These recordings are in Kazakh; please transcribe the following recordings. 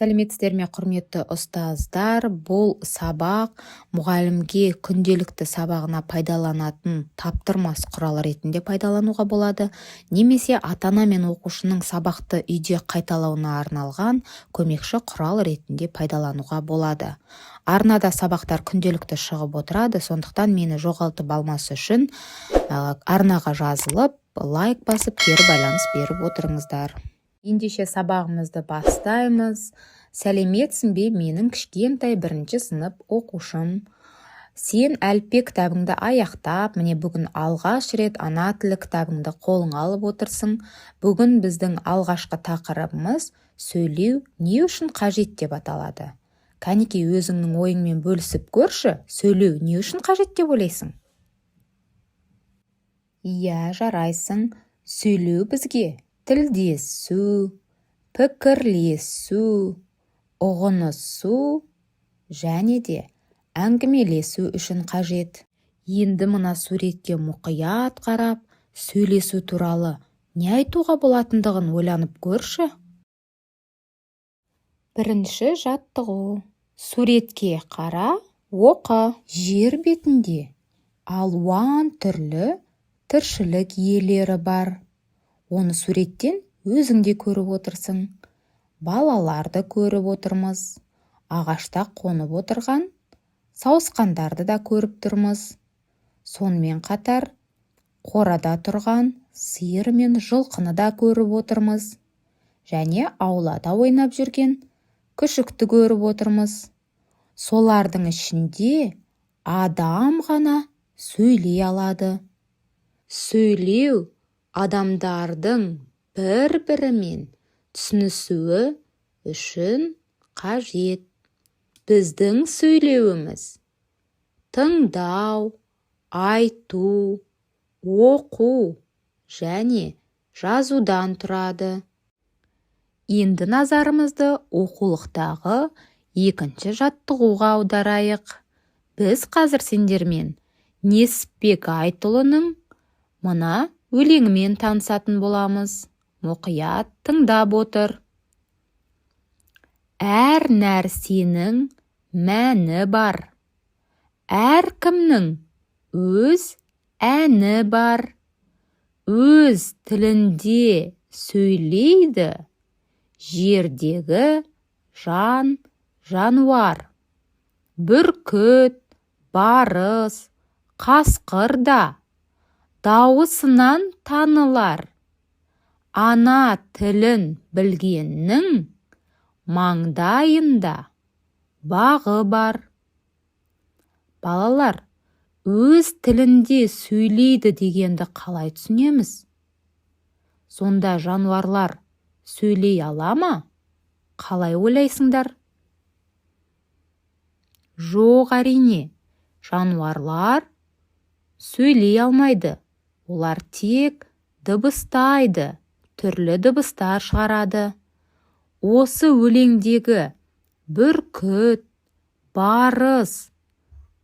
Сәлеметсіздер ме, құрметті ұстаздар? Бұл сабақ мұғалімге күнделікті сабағына пайдаланатын таптырмас құрал ретінде пайдалануға болады, немесе ата-ана мен оқушының сабақты үйде қайталауына арналған көмекші құрал ретінде пайдалануға болады. Арнада сабақтар күнделікті шығып отырады, сондықтан мені жоғалтып алмас үшін арнаға жазылып, лайк басып, кері байланыс беріп отырыңыздар. Ендеше сабағымызды бастаймыз. Сәлеметсің бе, менің кішкентай бірінші сынып оқушым? Сен әліппе кітабыңды аяқтап, міне бүгін алғаш рет ана тілі кітабыңды қолыңа алып отырсың. Бүгін біздің алғашқы тақырыбымыз сөйлеу не үшін қажет деп аталады. Кәнеки, өзіңнің ойыңмен бөлісіп көрші, сөйлеу не үшін қажет деп ойлайсың? Иә, жарайсың. Сөйлеу бізге тілдесу, пікірлесу, ұғынысу және де әңгімелесу үшін қажет. Енді мына суретке мұқият қарап, сөйлесу туралы не айтуға болатындығын ойланып көрші. Бірінші жаттығу. Суретке қара, оқы. Жер бетінде алуан түрлі тіршілік иелері бар. Оны суреттен өзіңде көріп отырсың. Балаларды көріп отырмыз. Ағашта қонып отырған сауысқандарды да көріп тұрмыз. Сонымен қатар қорада тұрған сиыр мен жылқыны да көріп отырмыз. Және аулада ойнап жүрген күшікті көріп отырмыз. Солардың ішінде адам ғана сөйлей алады. Сөйлеу адамдардың бір-бірімен түсінісуі үшін қажет. Біздің сөйлеуіміз тыңдау, айту, оқу және жазудан тұрады. Енді назарымызды оқулықтағы екінші жаттығуға аударайық. Біз қазір сендермен Несіпбек Айтұлының мына өлеңімен танысатын боламыз. Мұқият тыңдап отыр. Әр нәрсенің мәні бар. Әркімнің өз әні бар. Өз тілінде сөйлейді жердегі жануар. Бүркіт, барыс, қасқыр да дауысынан танылар. Ана тілін білгеннің маңдайында бағы бар. Балалар, өз тілінде сөйлейді дегенді қалай түсінеміз? Сонда жануарлар сөйлей ала ма? Қалай ойлайсыңдар? Жоқ, әрине, жануарлар сөйлей алмайды. Олар тек дыбыстайды, түрлі дыбыстар шығарады. Осы өлеңдегі бүркіт, барыс,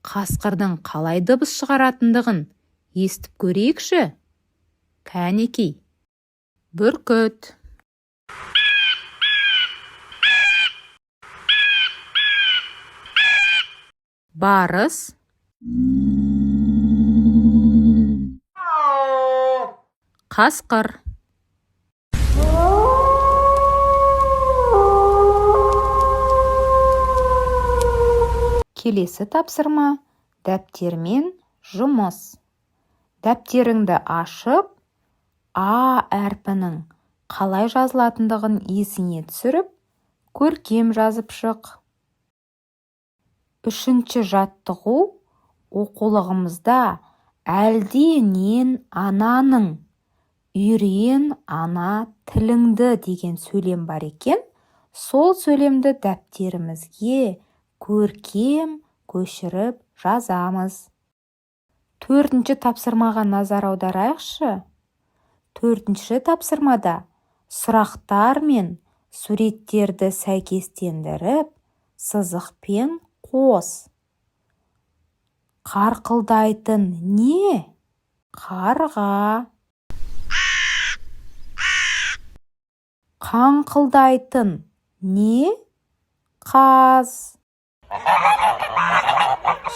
қасқырдың қалай дыбыс шығаратындығын естіп көрейікші? Кәнеки, бүркіт. Барыс. Қасқыр. Келесі тапсырма дәптермен жұмыс. Дәптеріңді ашып, А әрпінің қалай жазылатындығын есіңе түсіріп, көркем жазып шық. Үшінші жаттығу оқулығымызда әлденен ананың, үйрен ана тіліңді деген сөйлем бар екен. Сол сөйлемді дәптерімізге көркем көшіріп жазамыз. Төртінші тапсырмаға назар аударайықшы. Төртінші тапсырмада сұрақтар мен суреттерді сәйкестендіріп, сызықпен қос. Қарқылдайтын не? Қарға. Қаңқылдайтын не? қаз.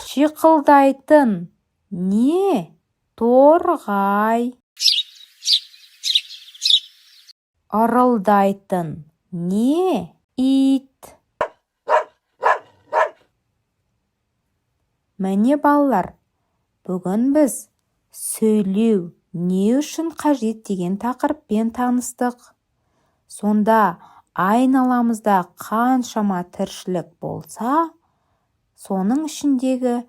Шиқылдайтын не? Торғай. Ырылдайтын не? Ит. Міне балалар, бүгін біз сөйлеу не үшін қажет деген тақырыппен таныстық. Сонда айналамызда қаншама тіршілік болса, соның ішіндегі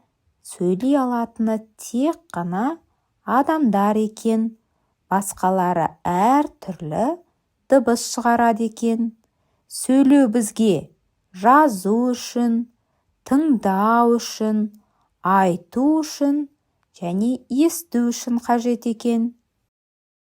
сөйлей алатыны тек қана адамдар екен. Басқалары әр түрлі дыбыс шығарады екен. Сөйлеу бізге жазу үшін, тыңдау үшін, айту үшін және есту үшін қажет екен.